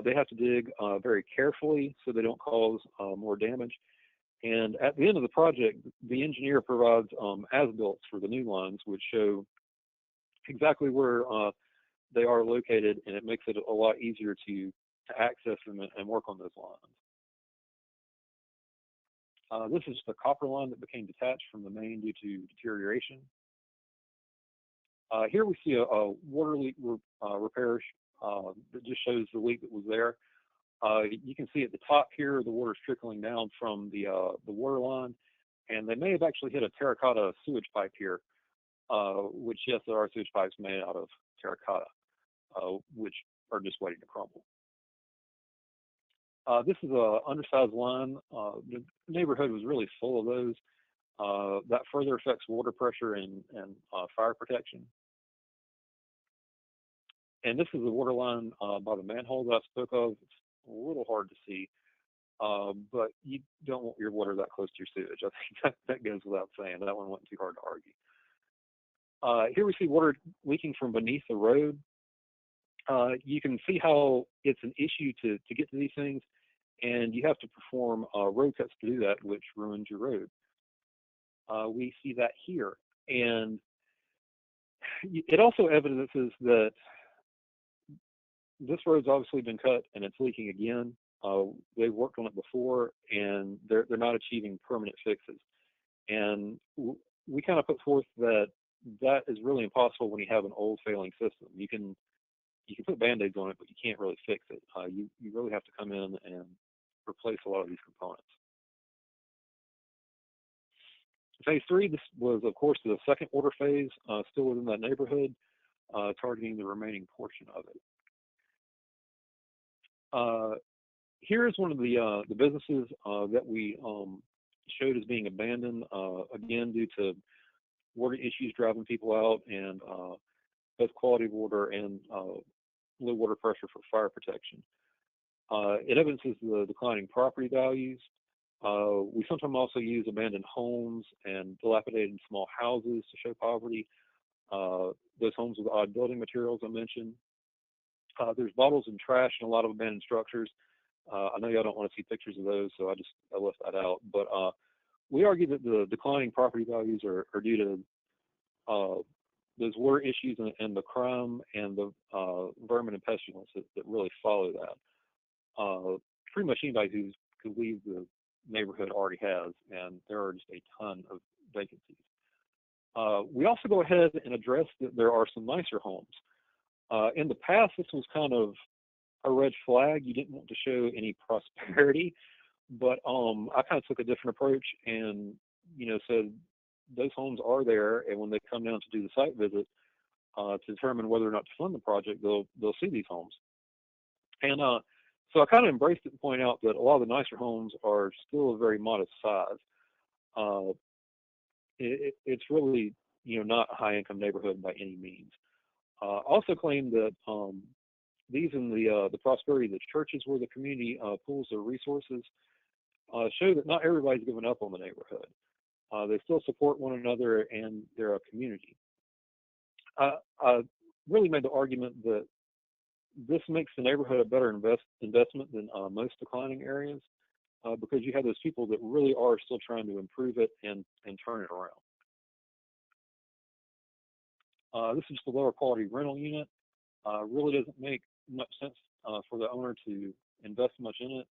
They have to dig very carefully so they don't cause more damage. And at the end of the project, the engineer provides as-built for the new lines, which show exactly where they are located, and it makes it a lot easier to access them and work on those lines. This is the copper line that became detached from the main due to deterioration. Here we see a water leak repair that just shows the leak that was there. You can see at the top here, the water is trickling down from the water line, and they may have actually hit a terracotta sewage pipe here, which, yes, there are sewage pipes made out of terracotta, which are just waiting to crumble. This is an undersized line. The neighborhood was really full of those. That further affects water pressure and fire protection. And this is the water line by the manhole that I spoke of. It's a little hard to see, but you don't want your water that close to your sewage. I think that goes without saying. That one wasn't too hard to argue. Here we see water leaking from beneath the road. You can see how it's an issue to get to these things, and you have to perform road cuts to do that, which ruins your road. We see that here, and it also evidences that this road's obviously been cut and it's leaking again. They've worked on it before, and they're not achieving permanent fixes. And we kind of put forth that is really impossible when you have an old failing system. You can put band-aids on it, but you can't really fix it. You really have to come in and replace a lot of these components. Phase 3, this was, of course, the second order phase, still within that neighborhood, targeting the remaining portion of it. Here is one of the businesses that we showed as being abandoned, again, due to water issues driving people out, and both quality of water and low water pressure for fire protection. It evidences the declining property values. We sometimes also use abandoned homes and dilapidated small houses to show poverty. Those homes with odd building materials I mentioned. There's bottles and trash in a lot of abandoned structures. I know y'all don't want to see pictures of those, so I left that out. But we argue that the declining property values are due to those water issues and the crime and the vermin and pestilence that really follow that. Pretty much anybody who leaves the neighborhood already has, and there are just a ton of vacancies. We also go ahead and address that there are some nicer homes. In the past, this was kind of a red flag. You didn't want to show any prosperity, but I kind of took a different approach and, said those homes are there, and when they come down to do the site visit to determine whether or not to fund the project, they'll see these homes. And so I kind of embraced it and point out that a lot of the nicer homes are still a very modest size. It's really, not a high-income neighborhood by any means. Also claim that these and the prosperity of the churches where the community pools their resources show that not everybody's given up on the neighborhood. They still support one another, and they're a community. I really made the argument that this makes the neighborhood a better investment than most declining areas, because you have those people that really are still trying to improve it and turn it around. This is just a lower quality rental unit. Really doesn't make much sense for the owner to invest much in it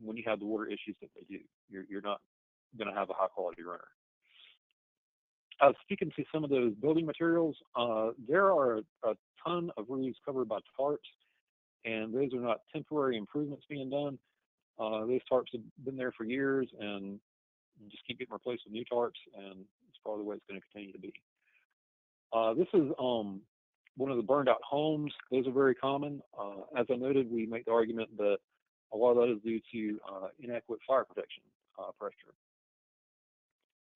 when you have the water issues that they do. You're not going to have a high quality renter. Speaking to some of those building materials, there are a ton of roofs covered by tarps, and those are not temporary improvements being done. Those tarps have been there for years and just keep getting replaced with new tarps, and it's probably the way it's going to continue to be. This is one of the burned out homes. Those are very common. As I noted, we make the argument that a lot of that is due to inadequate fire protection pressure.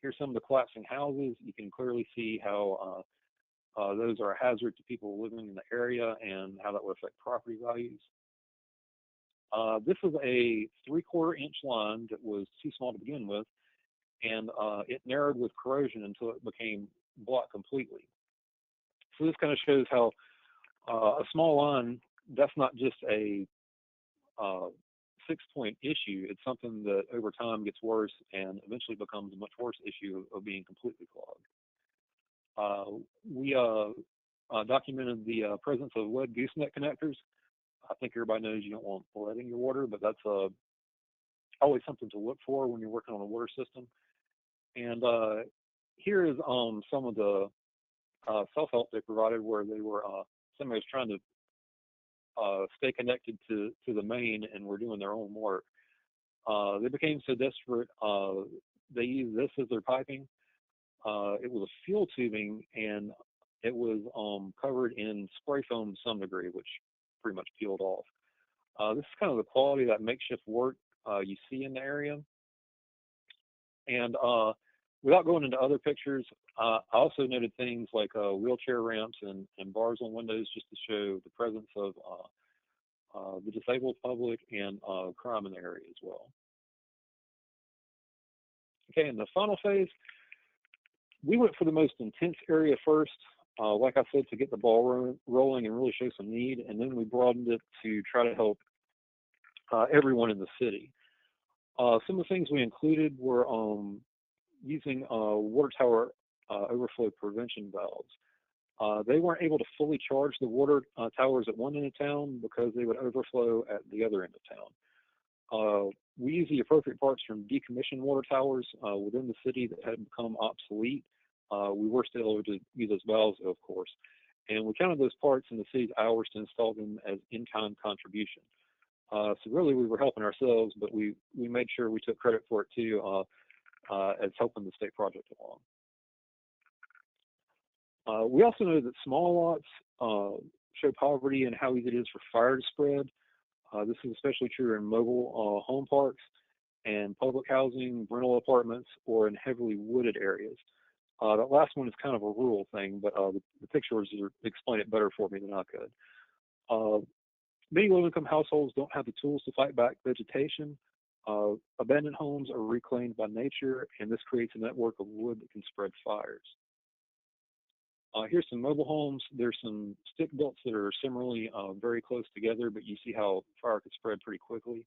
Here's some of the collapsing houses. You can clearly see how those are a hazard to people living in the area and how that would affect property values. This is a 3/4 inch line that was too small to begin with, and it narrowed with corrosion until it became blocked completely. So this kind of shows how a small line, that's not just a 6-point issue. It's something that over time gets worse and eventually becomes a much worse issue of being completely clogged. We documented the presence of lead gooseneck connectors. I think everybody knows you don't want lead in your water, but that's always something to look for when you're working on a water system. And here is some of the self-help they provided, where they were somebody was trying to stay connected to the main and were doing their own work. They became so desperate, they used this as their piping. It was a fuel tubing, and it was covered in spray foam to some degree, which pretty much peeled off. This is kind of the quality of that makeshift work you see in the area. And without going into other pictures, I also noted things like wheelchair ramps and bars on windows, just to show the presence of the disabled public and crime in the area as well. Okay, in the final phase, we went for the most intense area first, like I said, to get the ball rolling and really show some need, and then we broadened it to try to help everyone in the city. Some of the things we included were using water tower overflow prevention valves. They weren't able to fully charge the water towers at one end of town because they would overflow at the other end of town. We used the appropriate parts from decommissioned water towers within the city that had become obsolete. We were still able to use those valves, of course, and we counted those parts in the city's hours to install them as in-kind contribution. So really, we were helping ourselves, but we made sure we took credit for it too, as helping the state project along. We also know that small lots show poverty and how easy it is for fire to spread. This is especially true in mobile home parks and public housing, rental apartments, or in heavily wooded areas. That last one is kind of a rural thing, but the pictures explain it better for me than I could. Many low-income households don't have the tools to fight back vegetation. Abandoned homes are reclaimed by nature, and this creates a network of wood that can spread fires. Here's some mobile homes. There's some stick builts that are similarly very close together, but you see how fire could spread pretty quickly.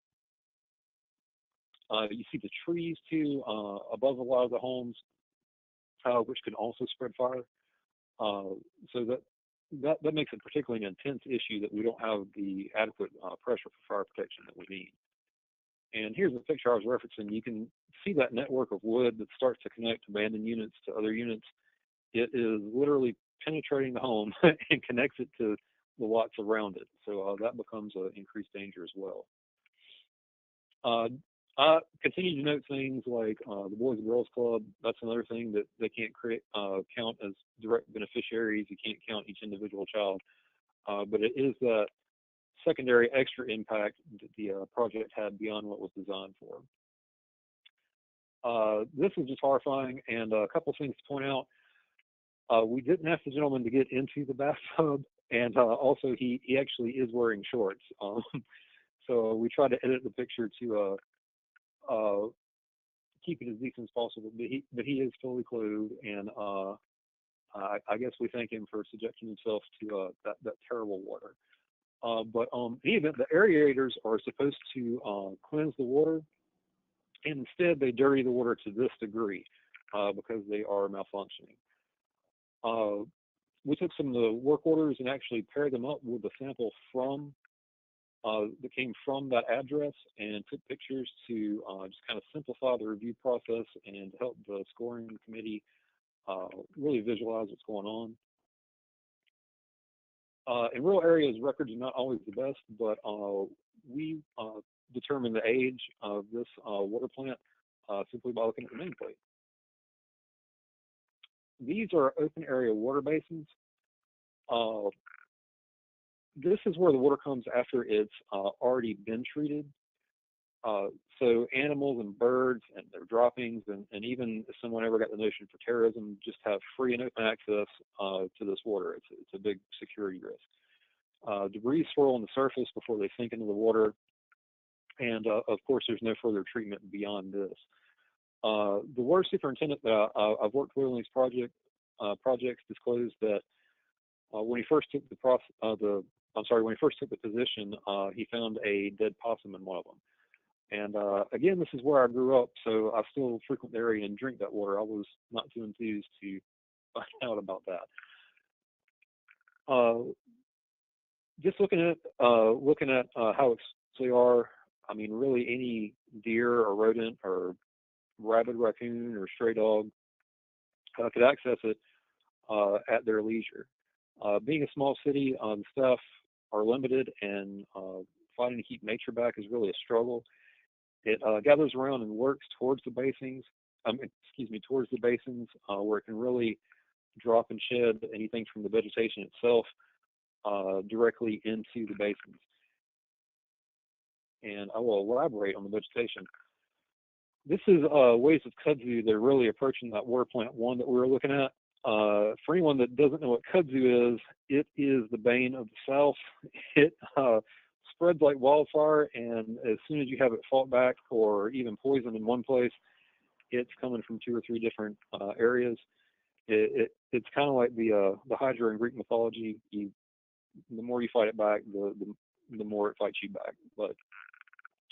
You see the trees too above a lot of the homes, which can also spread fire. So that makes it particularly an intense issue that we don't have the adequate pressure for fire protection that we need. And here's the picture I was referencing. You can see that network of wood that starts to connect abandoned units to other units. It is literally penetrating the home and connects it to the lots around it. So that becomes an increased danger as well. I continue to note things like the Boys and Girls Club. That's another thing that they can't count as direct beneficiaries. You can't count each individual child. But it is that secondary extra impact that the project had beyond what was designed for. This is just horrifying, and a couple of things to point out. We didn't ask the gentleman to get into the bathtub, and also he actually is wearing shorts. So we tried to edit the picture to keep it as decent as possible. But he is fully clothed, and I guess we thank him for subjecting himself to that terrible water. But in any event, the aerators are supposed to cleanse the water, and instead they dirty the water to this degree because they are malfunctioning. We took some of the work orders and actually paired them up with a sample from that came from that address, and took pictures to just kind of simplify the review process and help the scoring committee really visualize what's going on. In rural areas, records are not always the best, but we determine the age of this water plant simply by looking at the nameplate. These are open area water basins. This is where the water comes after it's already been treated. So animals and birds and their droppings, and even if someone ever got the notion for terrorism, just have free and open access to this water. It's a big security risk. Debris swirl on the surface before they sink into the water, and of course there's no further treatment beyond this. The water superintendent that I've worked with on these projects disclosed that when he first took when he first took the position, he found a dead possum in one of them. And again, this is where I grew up, so I still frequent the area and drink that water. I was not too enthused to find out about that. Just looking at how exposed they are, I mean, really any deer or rodent or rabid raccoon or stray dog could access it at their leisure. Being a small city, staff are limited, and fighting to keep nature back is really a struggle. It gathers around and works towards the basins, towards the basins where it can really drop and shed anything from the vegetation itself directly into the basins. And I will elaborate on the vegetation. This is ways of kudzu. They're really approaching that water plant one that we were looking at. For anyone that doesn't know what kudzu is, it is the bane of the South. It spreads like wildfire, and as soon as you have it fought back or even poisoned in one place, it's coming from 2 or 3 different areas. It's kind of like the Hydra in Greek mythology. The more you fight it back, the more it fights you back. But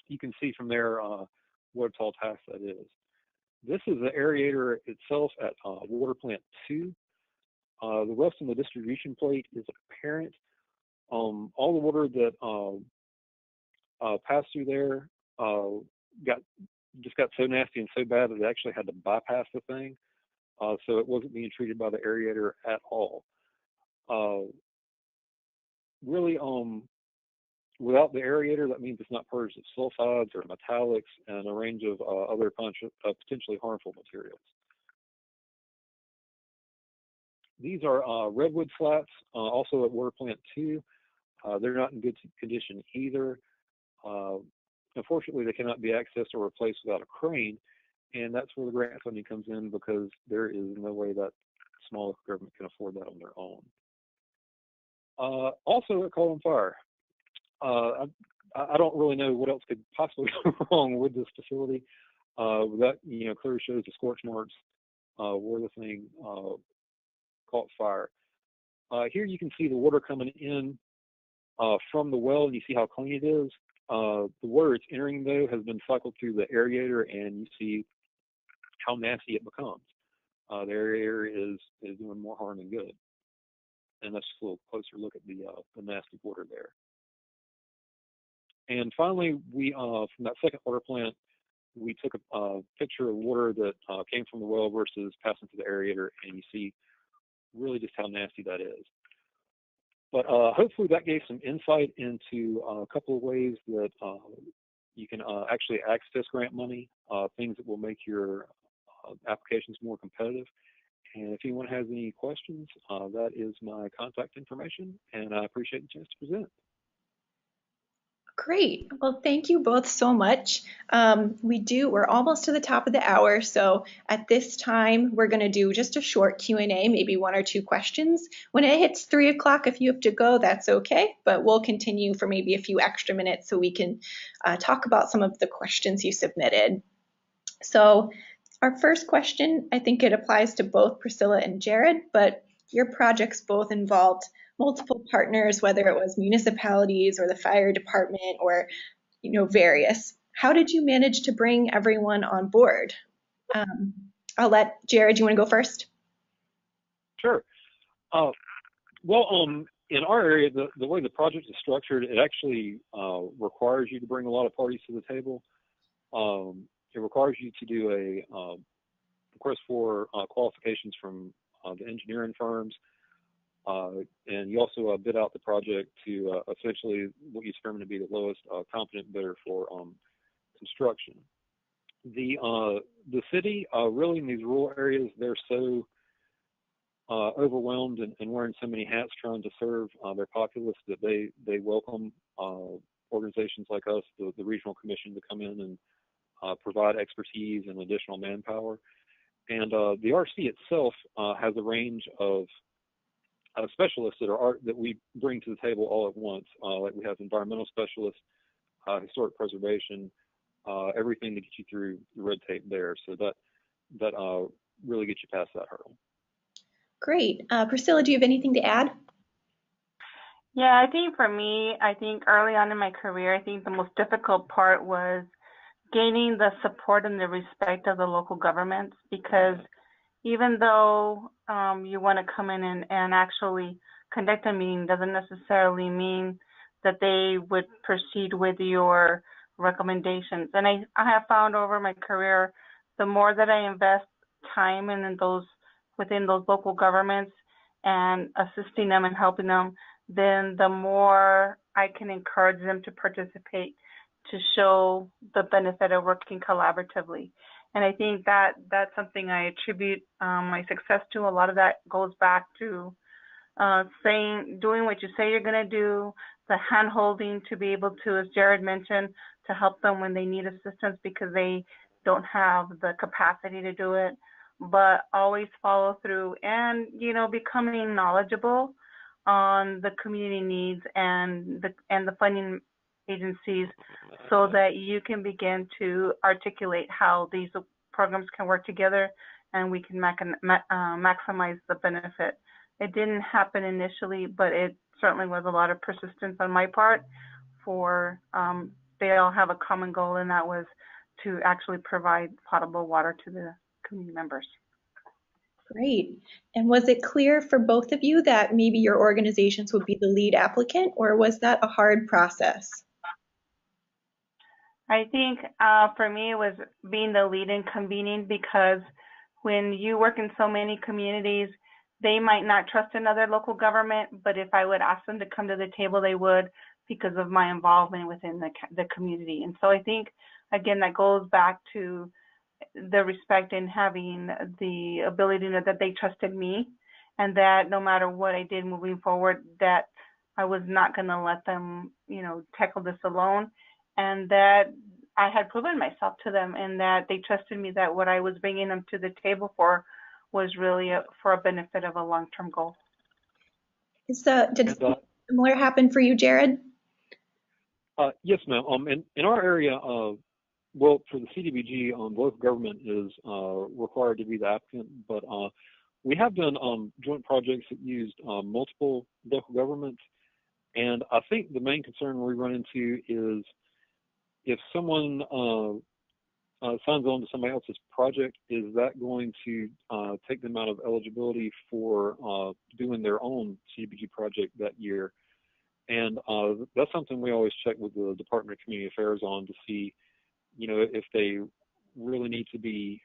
you can see from there what a tall task that is. This is the aerator itself at water plant 2. The rust on the distribution plate is apparent. All the water that passed through there got so nasty and so bad that they actually had to bypass the thing. So it wasn't being treated by the aerator at all. Really, without the aerator, that means it's not purged of sulfides or metallics and a range of other potentially harmful materials. These are Redwood Flats, also at water plant 2. They're not in good condition either. Unfortunately, they cannot be accessed or replaced without a crane, and that's where the grant funding comes in, because there is no way that small government can afford that on their own. Also at Call and Fire. I don't really know what else could possibly go wrong with this facility. That clearly shows the scorch marks where the thing caught fire. Here you can see the water coming in from the well, and you see how clean it is. The water it's entering, though, has been cycled through the aerator, and you see how nasty it becomes. The aerator is doing more harm than good. And that's just a little closer look at the nasty water there. And finally, we from that second water plant, we took a picture of water that came from the well versus passing through the aerator, and you see really just how nasty that is. But hopefully that gave some insight into a couple of ways that you can actually access grant money, things that will make your applications more competitive. And if anyone has any questions, that is my contact information, and I appreciate the chance to present. Great. Well, thank you both so much. We're almost to the top of the hour, so at this time, we're going to do just a short Q&A, maybe 1 or 2 questions. When it hits 3 o'clock, if you have to go, that's okay, but we'll continue for maybe a few extra minutes so we can talk about some of the questions you submitted. So our first question, I think it applies to both Priscilla and Jared, but your projects both involved multiple partners, whether it was municipalities or the fire department or various. How did you manage to bring everyone on board? I'll let Jared, you want to go first? Sure. Well, in our area, the way the project is structured, it actually requires you to bring a lot of parties to the table. It requires you to do a request for qualifications from the engineering firms, and you also bid out the project to essentially what you determine to be the lowest competent bidder for construction. The city really in these rural areas, they're so overwhelmed and wearing so many hats trying to serve their populace that they welcome organizations like us, the regional commission, to come in and provide expertise and additional manpower. And the RC itself has a range of specialists that we bring to the table all at once. Like we have environmental specialists, historic preservation, everything to get you through the red tape there. So that really gets you past that hurdle. Great. Priscilla, do you have anything to add? Yeah, I think for me, I think early on in my career, I think the most difficult part was gaining the support and the respect of the local governments, because even though you want to come in and actually conduct a meeting, doesn't necessarily mean that they would proceed with your recommendations. And I have found over my career, the more that I invest time within those local governments and assisting them and helping them, then the more I can encourage them to participate, to show the benefit of working collaboratively. And I think that that's something I attribute my success to. A lot of that goes back to doing what you say you're going to do, the hand-holding to be able to, as Jared mentioned, to help them when they need assistance because they don't have the capacity to do it, but always follow through and, becoming knowledgeable on the community needs and the funding agencies so that you can begin to articulate how these programs can work together and we can maximize the benefit. It didn't happen initially, but it certainly was a lot of persistence on my part they all have a common goal, and that was to actually provide potable water to the community members. Great. And was it clear for both of you that maybe your organizations would be the lead applicant, or was that a hard process? I think for me it was being the lead in convening, because when you work in so many communities, they might not trust another local government, but if I would ask them to come to the table, they would, because of my involvement within the community. And so I think, again, that goes back to the respect and having the ability that they trusted me, and that no matter what I did moving forward, that I was not going to let them, tackle this alone, and that I had proven myself to them, and that they trusted me that what I was bringing them to the table for was really for a benefit of a long-term goal. Did something similar happen for you, Jared? Yes, ma'am. In our area, well, for the CDBG, local government is required to be the applicant, but we have done joint projects that used multiple local governments, and I think the main concern we run into is if someone signs on to somebody else's project, is that going to take them out of eligibility for doing their own CDBG project that year? And that's something we always check with the Department of Community Affairs on to see, if they really need to be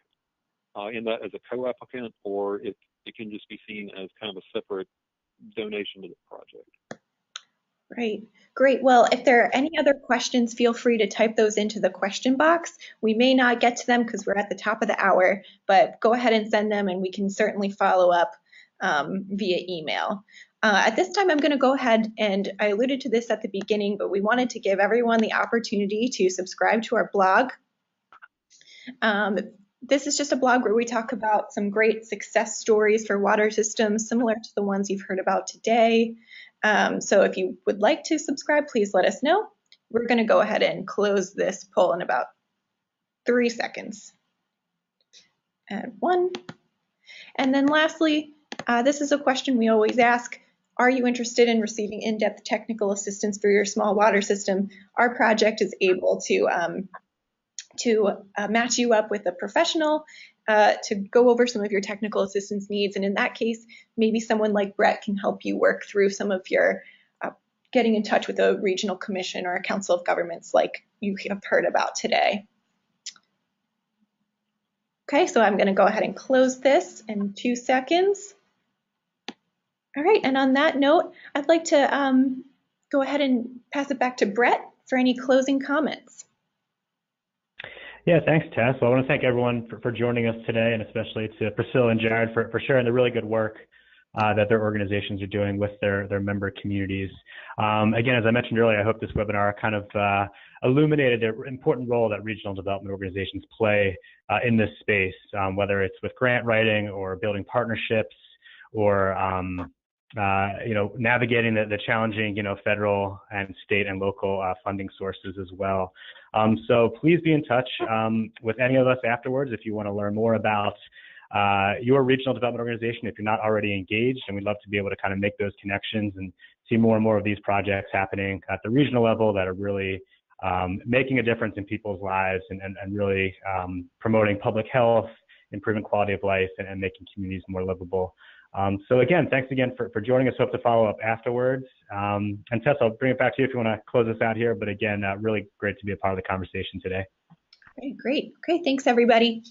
in that as a co-applicant, or if it can just be seen as kind of a separate donation to the project. Great. Well, if there are any other questions, feel free to type those into the question box. We may not get to them because we're at the top of the hour, but go ahead and send them and we can certainly follow up via email. At this time, I'm going to go ahead, and I alluded to this at the beginning, but we wanted to give everyone the opportunity to subscribe to our blog. This is just a blog where we talk about some great success stories for water systems similar to the ones you've heard about today. So if you would like to subscribe, please let us know. We're going to go ahead and close this poll in about 3 seconds. Add 1. And then lastly, this is a question we always ask. Are you interested in receiving in-depth technical assistance for your small water system? Our project is able to match you up with a professional to go over some of your technical assistance needs. And in that case, maybe someone like Brett can help you work through some of your getting in touch with a regional commission or a council of governments like you have heard about today. Okay, so I'm going to go ahead and close this in 2 seconds. All right, and on that note, I'd like to go ahead and pass it back to Brett for any closing comments. Yeah, thanks, Tess. Well, I want to thank everyone for joining us today, and especially to Priscilla and Jared for sharing the really good work that their organizations are doing with their member communities. Again, as I mentioned earlier, I hope this webinar kind of illuminated the important role that regional development organizations play in this space, whether it's with grant writing or building partnerships or navigating the challenging, federal and state and local funding sources as well. So please be in touch with any of us afterwards if you want to learn more about your regional development organization if you're not already engaged, and we'd love to be able to kind of make those connections and see more and more of these projects happening at the regional level that are really making a difference in people's lives and really promoting public health, improving quality of life, and making communities more livable. So again, thanks again for joining us. Hope to follow up afterwards. And Tess, I'll bring it back to you if you want to close us out here. But again, really great to be a part of the conversation today. Great. Okay, thanks everybody.